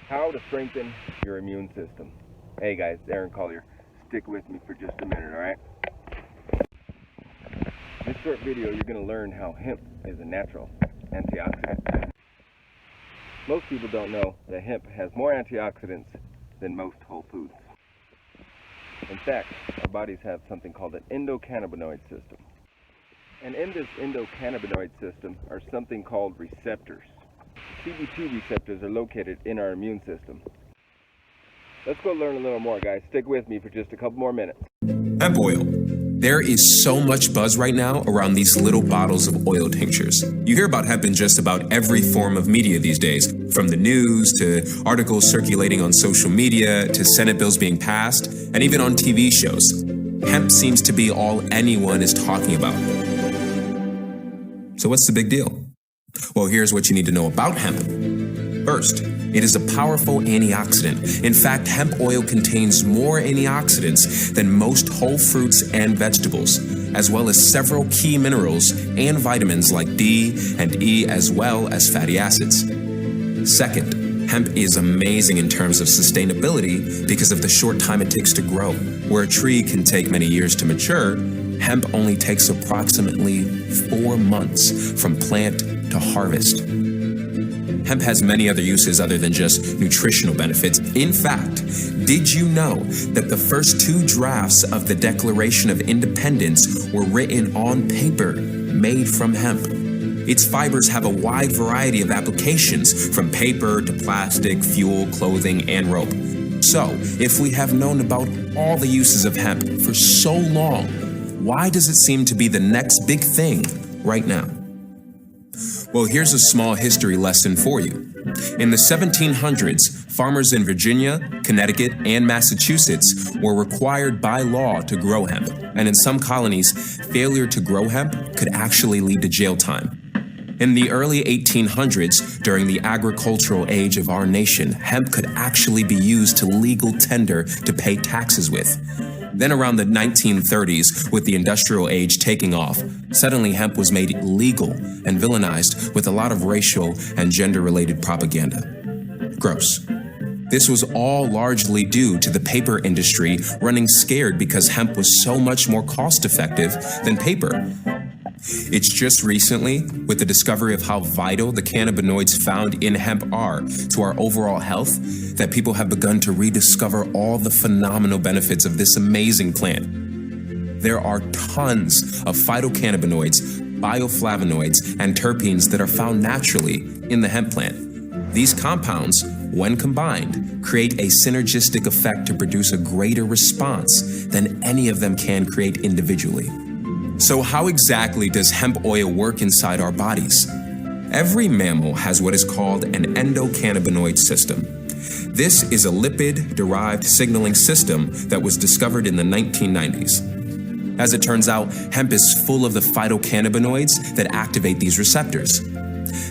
How to strengthen your immune system. Hey guys, Aaron Collier. Stick with me for just a minute, alright? In this short video, you're going to learn how hemp is a natural antioxidant. Most people don't know that hemp has more antioxidants than most whole foods. In fact, our bodies have something called an endocannabinoid system. And in this endocannabinoid system are something called receptors. CB2 receptors are located in our immune system. Let's go learn a little more, guys. Stick with me for just a couple more minutes. Hemp oil. There is so much buzz right now around these little bottles of oil tinctures. You hear about hemp in just about every form of media these days, from the news to articles circulating on social media to Senate bills being passed, and even on TV shows. Hemp seems to be all anyone is talking about. So what's the big deal? Well, here's what you need to know about hemp. First, it is a powerful antioxidant. In fact, hemp oil contains more antioxidants than most whole fruits and vegetables, as well as several key minerals and vitamins like D and E, as well as fatty acids. Second, hemp is amazing in terms of sustainability because of the short time it takes to grow. Where a tree can take many years to mature, hemp only takes approximately 4 months from plant to harvest. Hemp has many other uses other than just nutritional benefits. In fact, did you know that the first 2 drafts of the Declaration of Independence were written on paper made from hemp? Its fibers have a wide variety of applications, from paper to plastic, fuel, clothing, and rope. So, if we have known about all the uses of hemp for so long, why does it seem to be the next big thing right now? Well, here's a small history lesson for you. In the 1700s, farmers in Virginia, Connecticut, and Massachusetts were required by law to grow hemp. And in some colonies, failure to grow hemp could actually lead to jail time. In the early 1800s, during the agricultural age of our nation, hemp could actually be used to legal tender to pay taxes with. Then around the 1930s, with the industrial age taking off, suddenly hemp was made illegal and villainized with a lot of racial and gender-related propaganda. Gross. This was all largely due to the paper industry running scared because hemp was so much more cost-effective than paper. It's just recently, with the discovery of how vital the cannabinoids found in hemp are to our overall health, that people have begun to rediscover all the phenomenal benefits of this amazing plant. There are tons of phytocannabinoids, bioflavonoids, and terpenes that are found naturally in the hemp plant. These compounds, when combined, create a synergistic effect to produce a greater response than any of them can create individually. So how exactly does hemp oil work inside our bodies? Every mammal has what is called an endocannabinoid system. This is a lipid-derived signaling system that was discovered in the 1990s. As it turns out, hemp is full of the phytocannabinoids that activate these receptors.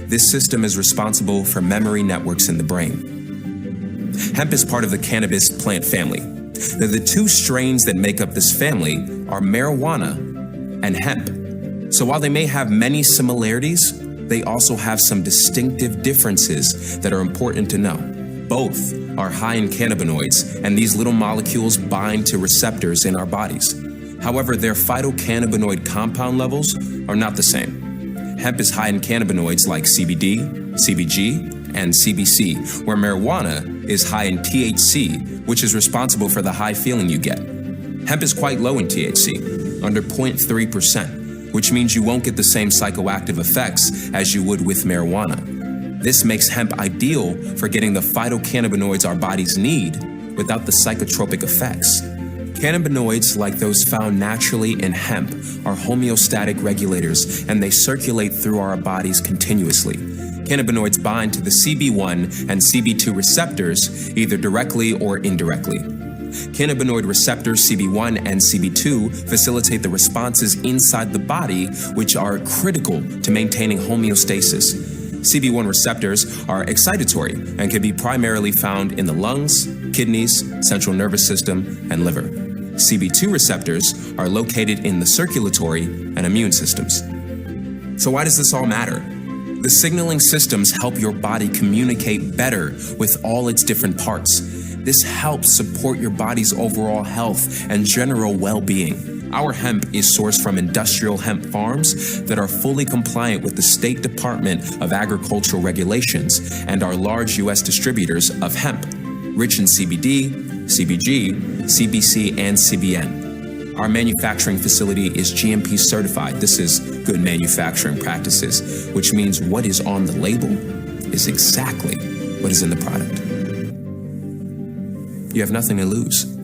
This system is responsible for memory networks in the brain. Hemp is part of the cannabis plant family. The 2 strains that make up this family are marijuana and hemp. So while they may have many similarities, they also have some distinctive differences that are important to know. Both are high in cannabinoids, and these little molecules bind to receptors in our bodies. However, their phytocannabinoid compound levels are not the same. Hemp is high in cannabinoids like CBD, CBG, and CBC, where marijuana is high in THC, which is responsible for the high feeling you get. Hemp is quite low in THC, under 0.3%, which means you won't get the same psychoactive effects as you would with marijuana. This makes hemp ideal for getting the phytocannabinoids our bodies need without the psychotropic effects. Cannabinoids, like those found naturally in hemp, are homeostatic regulators, and they circulate through our bodies continuously. Cannabinoids bind to the CB1 and CB2 receptors, either directly or indirectly. Cannabinoid receptors CB1 and CB2 facilitate the responses inside the body, which are critical to maintaining homeostasis. CB1 receptors are excitatory and can be primarily found in the lungs, kidneys, central nervous system, and liver. CB2 receptors are located in the circulatory and immune systems. So why does this all matter? The signaling systems help your body communicate better with all its different parts. This helps support your body's overall health and general well-being. Our hemp is sourced from industrial hemp farms that are fully compliant with the State Department of Agricultural regulations and are large U.S. distributors of hemp, rich in CBD, CBG, CBC, and CBN. Our manufacturing facility is GMP certified. This is good manufacturing practices, which means what is on the label is exactly what is in the product. You have nothing to lose.